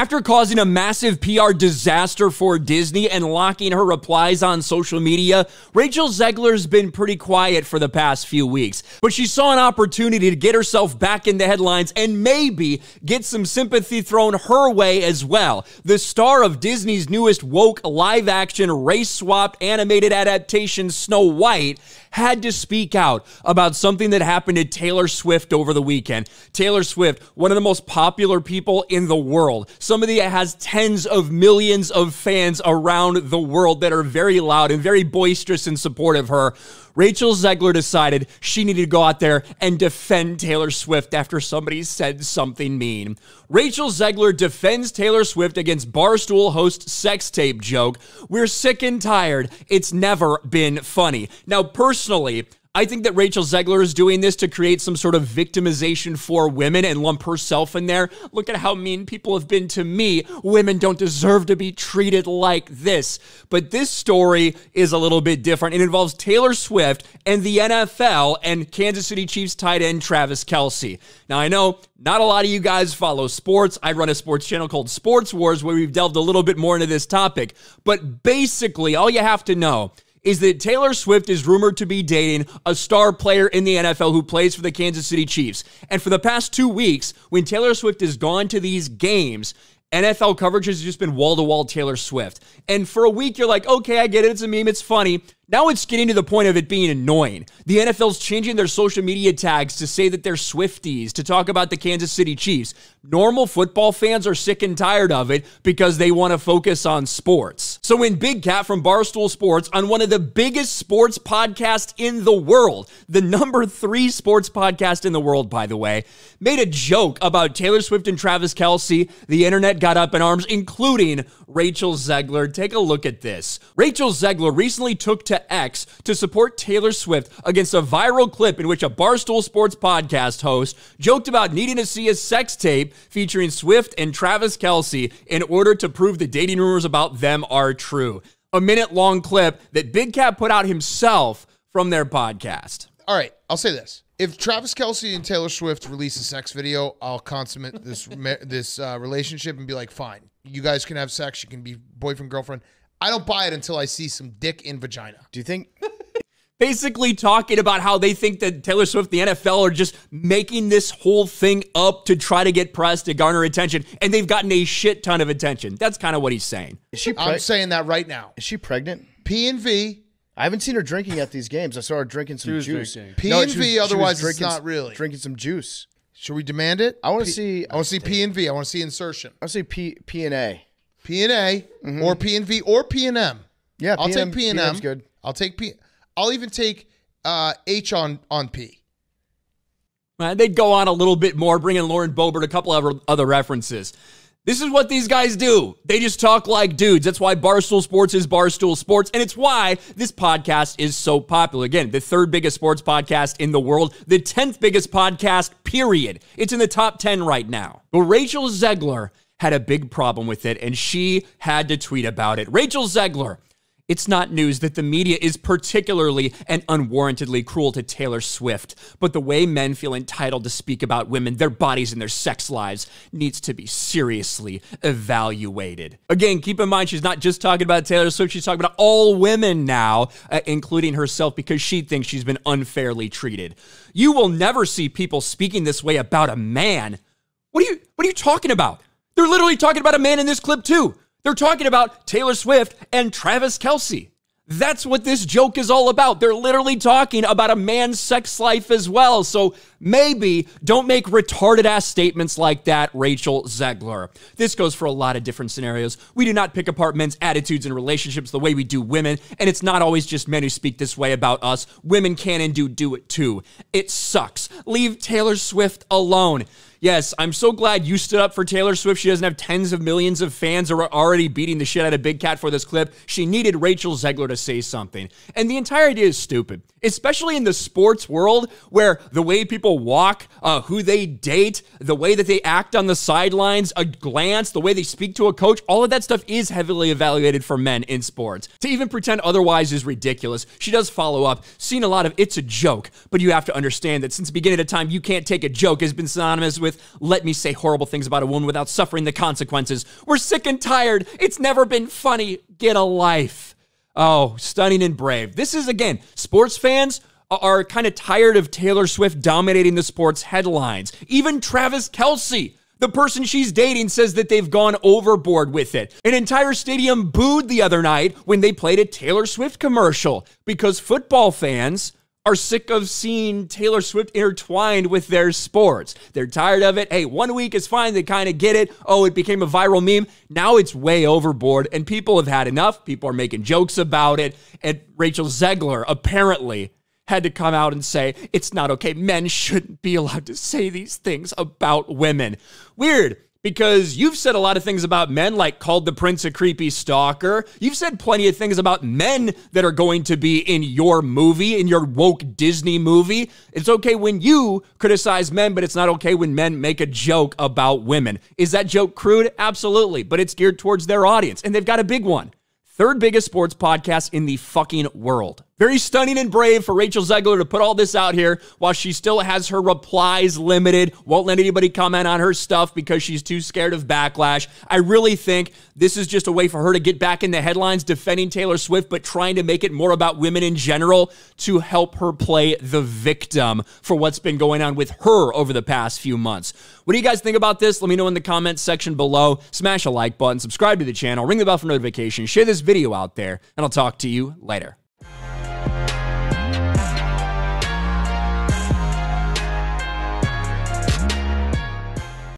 After causing a massive PR disaster for Disney and locking her replies on social media, Rachel Zegler's been pretty quiet for the past few weeks. But she saw an opportunity to get herself back in the headlines and maybe get some sympathy thrown her way as well. The star of Disney's newest woke live-action race-swapped animated adaptation Snow White had to speak out about something that happened to Taylor Swift over the weekend. Taylor Swift, one of the most popular people in the world. Somebody that has tens of millions of fans around the world that are very loud and very boisterous in support of her. Rachel Zegler decided she needed to go out there and defend Taylor Swift after somebody said something mean. Rachel Zegler defends Taylor Swift against Barstool host sex tape joke. We're sick and tired. It's never been funny. Now, personally, I think that Rachel Zegler is doing this to create some sort of victimization for women and lump herself in there. Look at how mean people have been to me. Women don't deserve to be treated like this. But this story is a little bit different. It involves Taylor Swift and the NFL and Kansas City Chiefs tight end Travis Kelce. Now, I know not a lot of you guys follow sports. I run a sports channel called Sports Wars where we've delved a little bit more into this topic. But basically, all you have to know is that Taylor Swift is rumored to be dating a star player in the NFL who plays for the Kansas City Chiefs. And for the past 2 weeks, when Taylor Swift has gone to these games, NFL coverage has just been wall-to-wall Taylor Swift. And for a week, you're like, okay, I get it, it's a meme, it's funny. Now it's getting to the point of it being annoying. The NFL's changing their social media tags to say that they're Swifties, to talk about the Kansas City Chiefs. Normal football fans are sick and tired of it because they want to focus on sports. So when Big Cat from Barstool Sports, on one of the biggest sports podcasts in the world, the #3 sports podcast in the world, by the way, made a joke about Taylor Swift and Travis Kelce, the internet got up in arms, including Rachel Zegler. Take a look at this. Rachel Zegler recently took to X to support Taylor Swift against a viral clip in which a Barstool Sports podcast host joked about needing to see a sex tape featuring Swift and Travis Kelce in order to prove the dating rumors about them are true. A minute-long clip that Big Cat put out himself from their podcast. All right, I'll say this. If Travis Kelce and Taylor Swift release a sex video, I'll consummate this relationship and be like, fine, you guys can have sex. You can be boyfriend, girlfriend. I don't buy it until I see some dick in vagina. Do you think? Basically talking about how they think that Taylor Swift and the NFL are just making this whole thing up to try to get press, to garner attention, and they've gotten a shit ton of attention. That's kind of what he's saying. I'm saying that right now. Is she pregnant? P&V. I haven't seen her drinking at these games. I saw her drinking some juice. P&V, otherwise it's not really. Drinking some juice. Should we demand it? I want to see. I want to see P&V. I want to see insertion. I want to see P&A. P&A or P&V or P&M. Yeah, I'll take P&M. P&M's good. I'll take P. I'll even take H on P. They'd go on a little bit more, bring in Lauren Boebert, a couple of other references. This is what these guys do. They just talk like dudes. That's why Barstool Sports is Barstool Sports, and it's why this podcast is so popular. Again, the 3rd biggest sports podcast in the world, the 10th biggest podcast, period. It's in the top 10 right now. But Rachel Zegler had a big problem with it, and she had to tweet about it. Rachel Zegler, it's not news that the media is particularly and unwarrantedly cruel to Taylor Swift, but the way men feel entitled to speak about women, their bodies, and their sex lives needs to be seriously evaluated. Again, keep in mind, she's not just talking about Taylor Swift, she's talking about all women now, including herself, because she thinks she's been unfairly treated. You will never see people speaking this way about a man. What are you talking about? They're literally talking about a man in this clip too. They're talking about Taylor Swift and Travis Kelce. That's what this joke is all about. They're literally talking about a man's sex life as well. So maybe don't make retarded-ass statements like that, Rachel Zegler. This goes for a lot of different scenarios. We do not pick apart men's attitudes and relationships the way we do women, and it's not always just men who speak this way about us. Women can and do it too. It sucks. Leave Taylor Swift alone. Yes, I'm so glad you stood up for Taylor Swift. She doesn't have tens of millions of fans who are already beating the shit out of Big Cat for this clip. She needed Rachel Zegler to say something. And the entire idea is stupid. especially in the sports world where the way people walk, who they date, the way that they act on the sidelines, a glance, the way they speak to a coach, all of that stuff is heavily evaluated for men in sports. To even pretend otherwise is ridiculous. She does follow up, seen a lot of "it's a joke," but you have to understand that since the beginning of time, "you can't take a joke" has been synonymous with "let me say horrible things about a woman without suffering the consequences. We're sick and tired. It's never been funny. Get a life." Oh, stunning and brave. This is, again, sports fans are kind of tired of Taylor Swift dominating the sports headlines. Even Travis Kelce, the person she's dating, says that they've gone overboard with it. An entire stadium booed the other night when they played a Taylor Swift commercial because football fans are sick of seeing Taylor Swift intertwined with their sports. They're tired of it. Hey, 1 week is fine. They kind of get it. Oh, it became a viral meme. Now it's way overboard, and people have had enough. People are making jokes about it, and Rachel Zegler apparently had to come out and say, it's not okay. Men shouldn't be allowed to say these things about women. Weird. Because you've said a lot of things about men, like called the prince a creepy stalker. You've said plenty of things about men that are going to be in your movie, in your woke Disney movie. It's okay when you criticize men, but it's not okay when men make a joke about women. Is that joke crude? Absolutely, but it's geared towards their audience, and they've got a big one. Third biggest sports podcast in the fucking world. Very stunning and brave for Rachel Zegler to put all this out here while she still has her replies limited, won't let anybody comment on her stuff because she's too scared of backlash. I really think this is just a way for her to get back in the headlines defending Taylor Swift, but trying to make it more about women in general to help her play the victim for what's been going on with her over the past few months. What do you guys think about this? Let me know in the comments section below. Smash a like button, subscribe to the channel, ring the bell for notifications, share this video out there, and I'll talk to you later.